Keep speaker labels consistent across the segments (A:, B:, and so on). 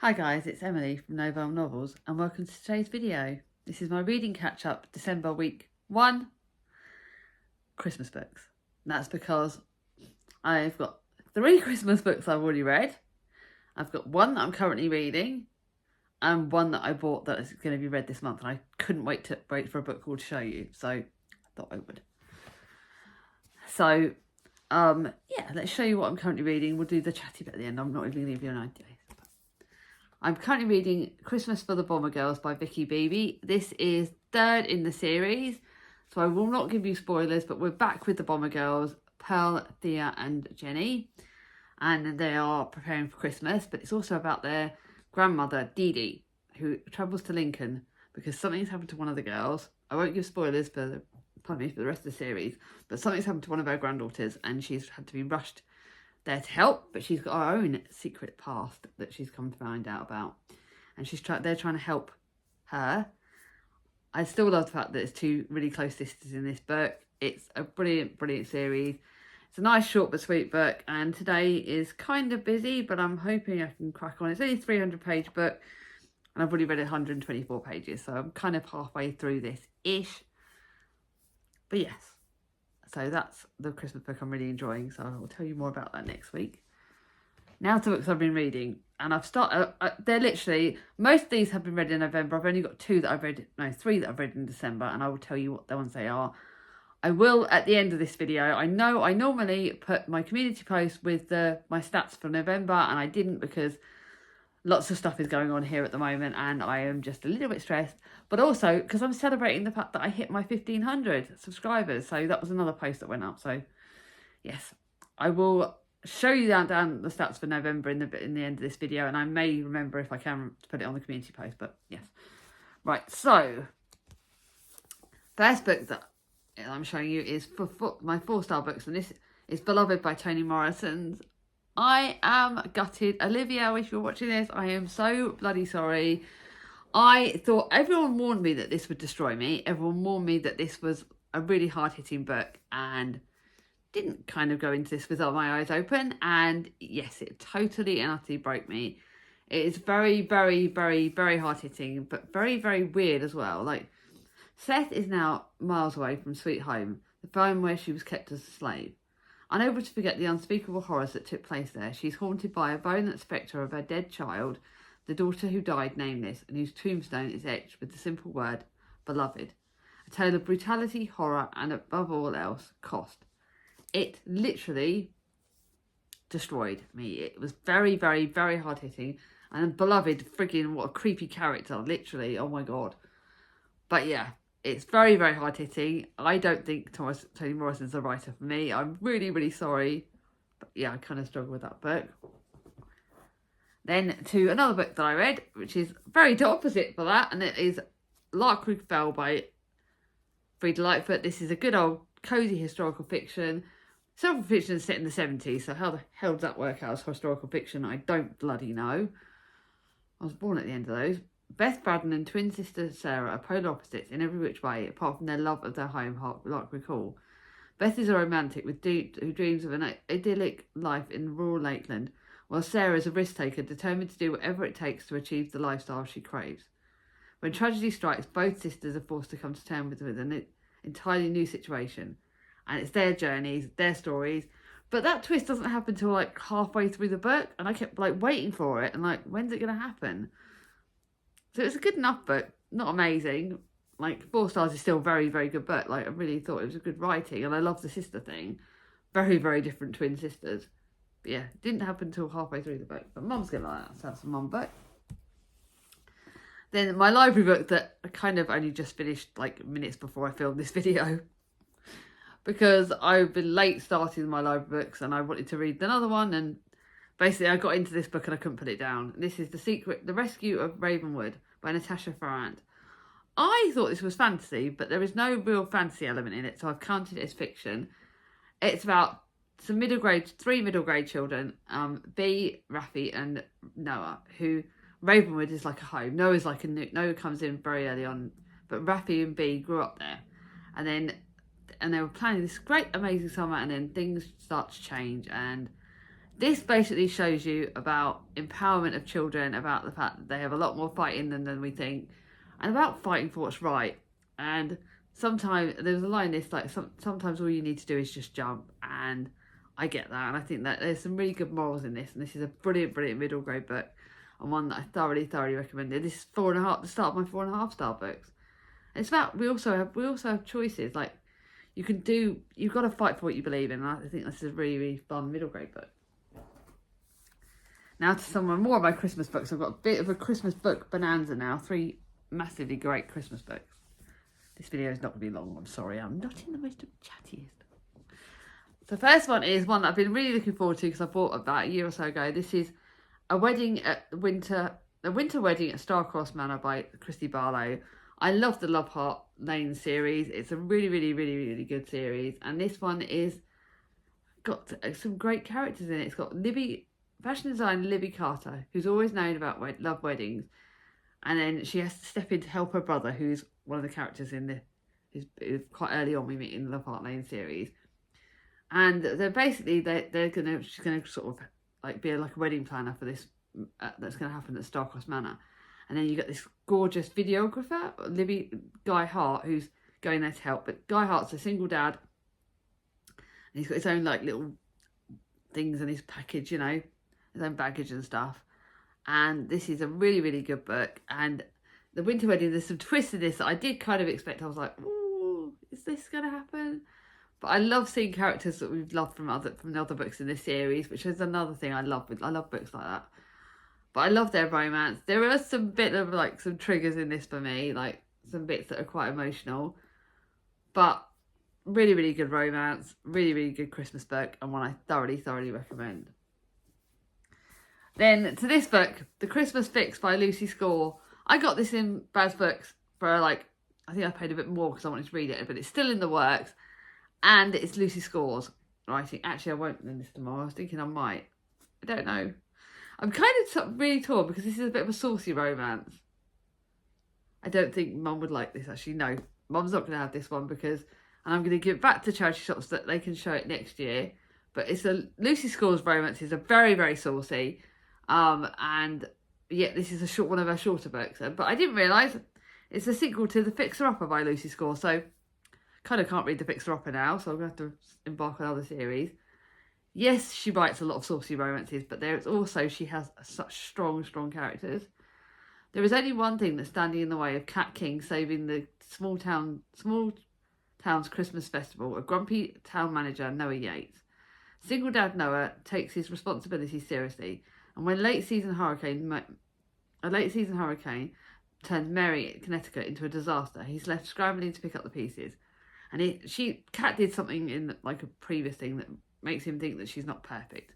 A: Hi guys, it's Emily from Novell Novels and welcome to today's video. This is my reading catch up December week 1 Christmas books. And that's because I've got 3 Christmas books I've already read. I've got one that I'm currently reading and one that I bought that is going to be read this month, and I couldn't wait for a book call to show you, so I thought I would. So yeah, let's show you what I'm currently reading. We'll do the chatty bit at the end. I'm not even going to give you an idea. I'm currently reading Christmas for the Bomber Girls by Vicky Beebe. This is 3rd in the series, so I will not give you spoilers, but we're back with the Bomber Girls, Pearl, Thea and Jenny, and they are preparing for Christmas, but it's also about their grandmother, Dee Dee, who travels to Lincoln because something's happened to one of the girls. I won't give spoilers for the rest of the series, but something's happened to one of her granddaughters and she's had to be rushed there to help, but she's got her own secret past that she's come to find out about, and they're trying to help her. I still love the fact that there's 2 really close sisters in this book. It's a brilliant series. It's a nice short but sweet book, and today is kind of busy, but I'm hoping I can crack on. It's only a 300-page book and I've already read 124 pages, so I'm kind of halfway through this ish. But yes, so that's the Christmas book I'm really enjoying, so I'll tell you more about that next week. Now to books I've been reading, and I've started, they're literally, most of these have been read in November. I've only got 3 that I've read in December, and I will tell you what the ones they are. I will at the end of this video. I know I normally put my community post with my stats for November, and I didn't because lots of stuff is going on here at the moment and I am just a little bit stressed, but also because I'm celebrating the fact that I hit my 1,500 subscribers, so that was another post that went up. So yes, I will show you down the stats for November in the end of this video, and I may remember if I can to put it on the community post, but yes. Right, so first book that I'm showing you is for my 4-star books, and this is Beloved by Toni Morrison. I am gutted. Olivia, if you're watching this, I am so bloody sorry. I thought everyone warned me that this would destroy me. Everyone warned me that this was a really hard-hitting book, and didn't kind of go into this with my eyes open. And yes, it totally and utterly broke me. It is very, very, very, very hard-hitting, but very, very weird as well. Like, Seth is now miles away from Sweet Home, the home where she was kept as a slave. Unable to forget the unspeakable horrors that took place there, she's haunted by a violent spectre of her dead child, the daughter who died nameless, and whose tombstone is etched with the simple word, beloved. A tale of brutality, horror, and above all else, cost. It literally destroyed me. It was very, very, very hard-hitting, and beloved, friggin' what a creepy character, literally, oh my god. But yeah. It's very, very hard-hitting. I don't think Toni Morrison's the writer for me. I'm really, really sorry. But yeah, I kind of struggle with that book. Then to another book that I read, which is very the opposite for that, and it is Larkwood Fell by Frida Lightfoot. This is a good old cosy historical fiction. Historical fiction is set in the 70s, so how the hell does that work out as historical fiction? I don't bloody know. I was born at the end of those. Beth Braddon and twin sister Sarah are polar opposites in every which way, apart from their love of their home, Larkwood Hall. Beth is a romantic who dreams of an idyllic life in rural Lakeland, while Sarah is a risk-taker determined to do whatever it takes to achieve the lifestyle she craves. When tragedy strikes, both sisters are forced to come to terms with an entirely new situation, and it's their journeys, their stories. But that twist doesn't happen till like halfway through the book, and I kept like waiting for it, and like, when's it going to happen? So it's a good enough book, not amazing. Like 4 stars is still a very, very good book. Like I really thought it was a good writing, and I love the sister thing. Very, very different twin sisters. But yeah, it didn't happen until halfway through the book. But Mum's gonna like that, so that's a Mum book. Then my library book that I kind of only just finished like minutes before I filmed this video. Because I've been late starting my library books and I wanted to read another one, and basically, I got into this book and I couldn't put it down. This is The Rescue of Ravenwood by Natasha Farrant. I thought this was fantasy, but there is no real fantasy element in it, so I've counted it as fiction. It's about three middle grade children, Bea, Raffi and Noah, who Ravenwood is like a home. Noah comes in very early on, but Raffi and Bea grew up there. And they were planning this great, amazing summer, and then things start to change, and This basically shows you about empowerment of children, about the fact that they have a lot more fight in them than we think, and about fighting for what's right. And sometimes there's a line in this like sometimes all you need to do is just jump, and I get that, and I think that there's some really good morals in this, and this is a brilliant middle grade book, and one that I thoroughly recommended. This is 4.5, the start of my 4.5 star books. And it's about we also have choices, like you've got to fight for what you believe in, and I think this is a really fun middle grade book. Now to some more of my Christmas books. I've got a bit of a Christmas book bonanza now. 3 massively great Christmas books. This video is not going to be long, I'm sorry. I'm not in the most chattiest. So the first one is one that I've been really looking forward to because I bought about a year or so ago. This is A Winter Wedding at Starcross Manor by Christy Barlow. I love the Love Heart Lane series. It's a really good series. And this one is got some great characters in it. It's got fashion designer Libby Carter, who's always known about love weddings, and then she has to step in to help her brother, who's one of the characters in who's quite early on we meet in the Love Heart Lane series. And they're basically she's gonna sort of like be like a wedding planner for this that's gonna happen at Starcross Manor, and then you get this gorgeous videographer Guy Hart, who's going there to help. But Guy Hart's a single dad, and he's got his own like little things in his package, you know, his own baggage and stuff. And this is a really good book. And the Winter Wedding, there's some twists in this that I did kind of expect. I was like, ooh, is this going to happen? But I love seeing characters that we've loved from the other books in this series, which is another thing I love. I love books like that. But I love their romance. There are some bit of like some triggers in this for me, like some bits that are quite emotional. But really good romance, really good Christmas book, and one I thoroughly recommend. Then to this book, The Christmas Fix by Lucy Score. I got this in Baz Books for like, I think I paid a bit more because I wanted to read it, but it's still in the works. And it's Lucy Score's writing. Actually, I won't read this tomorrow. I was thinking I might. I don't know. I'm kind of really torn because this is a bit of a saucy romance. I don't think Mum would like this, actually. No, Mum's not going to have this one and I'm going to give it back to charity shops that they can show it next year. But Lucy Score's romance is a very saucy. And yeah, this is one of her shorter books. But I didn't realise it's a sequel to The Fixer Upper by Lucy Score. So kind of can't read The Fixer Upper now. So I'm going to have to embark on other series. Yes, she writes a lot of saucy romances, but she has such strong characters. There is only one thing that's standing in the way of Cat King saving the small town's Christmas festival: a grumpy town manager, Noah Yates. Single dad Noah takes his responsibilities seriously, and when a late season hurricane turns Mary, Connecticut, into a disaster, he's left scrambling to pick up the pieces. And Cat did something in like a previous thing that makes him think that she's not perfect,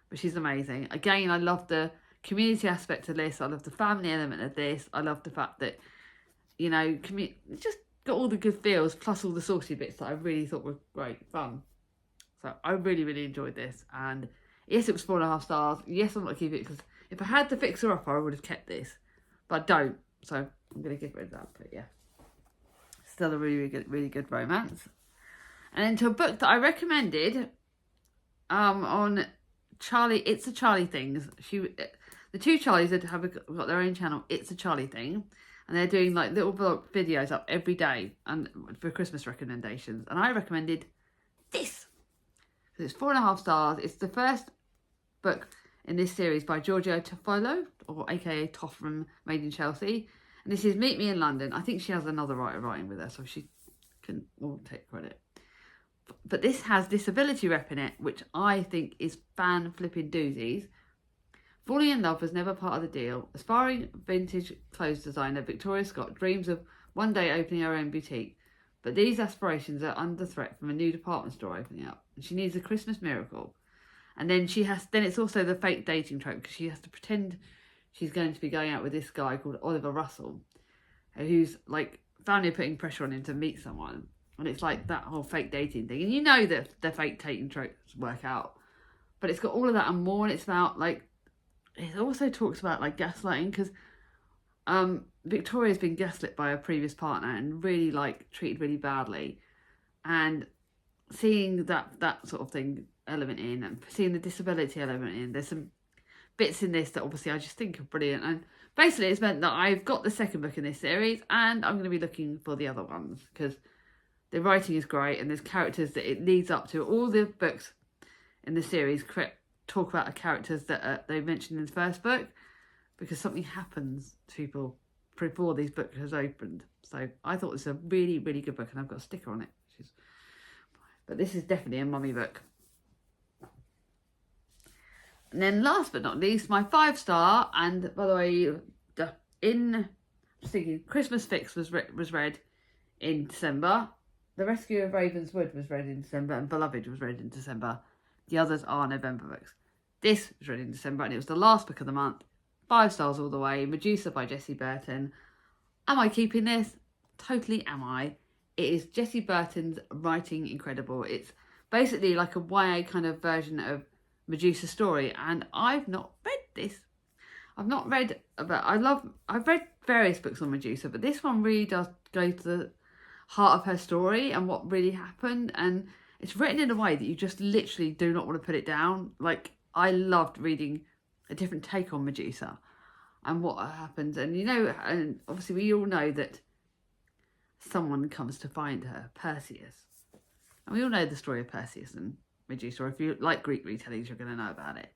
A: but she's amazing. Again, I love the community aspect of this. I love the family element of this. I love the fact that, you know, just got all the good feels plus all the saucy bits that I really thought were great fun. So I really enjoyed this. And yes, it was 4.5 stars. Yes, I'm not keeping it because if I had The Fixer Upper, I would have kept this, but I don't. So I'm going to get rid of that. But yeah, still a really good romance. And then to a book that I recommended on Charlie, It's a Charlie Things. The two Charlies that have got their own channel, It's a Charlie Thing, and they're doing like little vlog videos up every day and for Christmas recommendations. And I recommended this because it's 4.5 stars. It's the first book in this series by Giorgio Toffolo, or aka Toff from Made in Chelsea. And this is Meet Me in London. I think she has another writer writing with her, so she will take credit. But this has disability rep in it, which I think is fan-flipping doozies. Falling in love was never part of the deal. Aspiring vintage clothes designer Victoria Scott dreams of one day opening her own boutique, but these aspirations are under threat from a new department store opening up, and she needs a Christmas miracle. And then it's also the fake dating trope, because she has to pretend she's going to be going out with this guy called Oliver Russell, who's like family putting pressure on him to meet someone. And it's like that whole fake dating thing. And you know that the fake dating tropes work out. But it's got all of that and more. And it's about like, it also talks about like gaslighting, because Victoria's been gaslit by her previous partner and really like treated really badly. And seeing that sort of thing element in and seeing the disability element in. There's some bits in this that obviously I just think are brilliant, and basically it's meant that I've got the second book in this series and I'm going to be looking for the other ones because the writing is great and there's characters that it leads up to. All the books in the series talk about the characters that they mentioned in the first book, because something happens to people before these books has opened. So I thought it was a really, really good book, and I've got a sticker on it. But this is definitely a mummy book. And then last but not least, my 5-star, and by the way, I'm thinking Christmas Fix was read in December. The Rescue of Ravenswood was read in December, and Beloved was read in December. The others are November books. This was read in December, and it was the last book of the month. 5 stars all the way. Medusa by Jessie Burton. Am I keeping this? Totally am I. It is Jessie Burton's writing incredible. It's basically like a YA kind of version of Medusa's story, and I've not read this. I've read various books on Medusa, but this one really does go to the heart of her story and what really happened, and it's written in a way that you just literally do not want to put it down. Like, I loved reading a different take on Medusa and what happens, and and obviously we all know that someone comes to find her, Perseus, and we all know the story of Perseus and Medusa, or if you like Greek retellings you're going to know about it,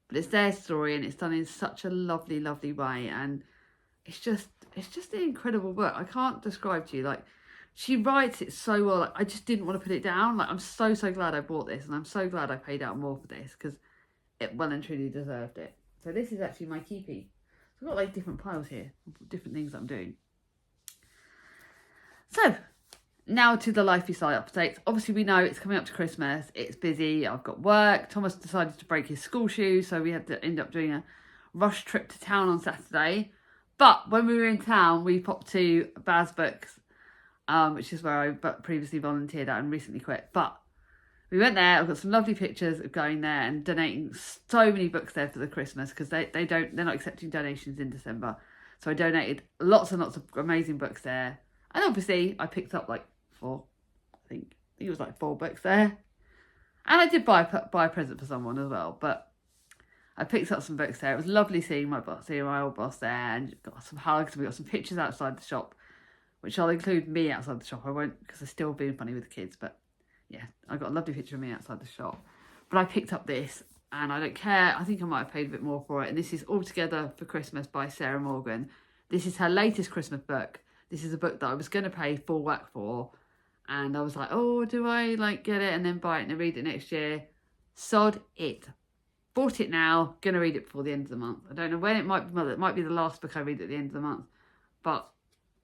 A: but it's their story and it's done in such a lovely, lovely way, and it's just an incredible book. I can't describe to you, like, she writes it so well. Like, I just didn't want to put it down. Like, I'm so glad I bought this, and I'm so glad I paid out more for this, because it well and truly deserved it. So this is actually my keepy. So I've got like different piles here, different things that I'm doing. So now to the Life Beside updates. Obviously we know it's coming up to Christmas. It's busy. I've got work. Thomas decided to break his school shoes, so we had to end up doing a rush trip to town on Saturday. But when we were in town, we popped to Baz Books, which is where I previously volunteered at and recently quit. But we went there. I've got some lovely pictures of going there and donating so many books there for the Christmas, because they're not accepting donations in December. So I donated lots and lots of amazing books there. And obviously I picked up like 4, I think it was like 4 books there. And I did buy a present for someone as well, but I picked up some books there. It was lovely seeing my old boss there, and got some hugs. We got some pictures outside the shop, which I'll include me outside the shop. I won't, because I'm still being funny with the kids, but yeah, I got a lovely picture of me outside the shop. But I picked up this, and I don't care. I think I might have paid a bit more for it. And this is All Together for Christmas by Sarah Morgan. This is her latest Christmas book. This is a book that I was going to pay full whack for, and I was like, oh, do I like get it and then buy it and read it next year? Sod it. Bought it now, going to read it before the end of the month. I don't know when it might be. It might be the last book I read at the end of the month, but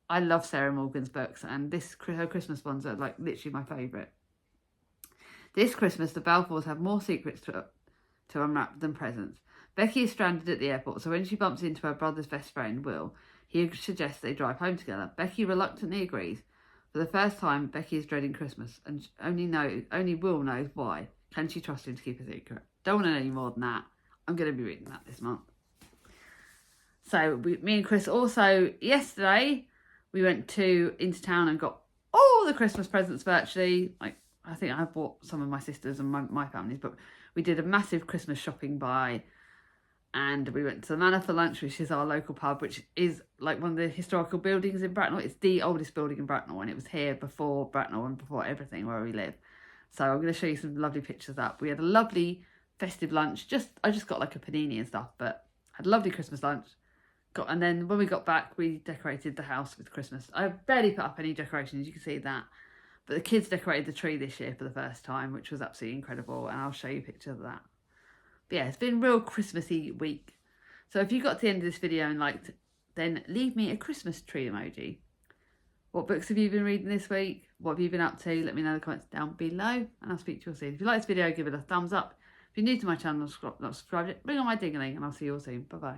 A: I love Sarah Morgan's books, and her Christmas ones are like literally my favourite. This Christmas, the Balfours have more secrets to unwrap than presents. Becky is stranded at the airport, so when she bumps into her brother's best friend, Will, he suggests they drive home together. Becky reluctantly agrees. For the first time, Becky is dreading Christmas, and only Will knows why. Can she trust him to keep a secret? Don't want to know any more than that. I'm going to be reading that this month. So me and Chris also, yesterday, we went into town and got all the Christmas presents virtually. Like, I think I bought some of my sisters and my family's, but we did a massive Christmas shopping buy, and we went to the Manor for lunch, which is our local pub, which is like one of the historical buildings in Bracknell. It's the oldest building in Bracknell, and it was here before Bracknell and before everything where we live. So I'm going to show you some lovely pictures of that. We had a lovely festive lunch. I just got like a panini and stuff, but had a lovely Christmas lunch. And then when we got back, we decorated the house with Christmas. I barely put up any decorations, you can see that. But the kids decorated the tree this year for the first time, which was absolutely incredible. And I'll show you pictures of that. But yeah, it's been a real Christmassy week. So if you got to the end of this video and liked, then leave me a Christmas tree emoji. What books have you been reading this week? What have you been up to? Let me know in the comments down below, and I'll speak to you all soon. If you like this video, give it a thumbs up. If you're new to my channel, not subscribed yet, ring on my ding-a-ling, and I'll see you all soon. Bye-bye.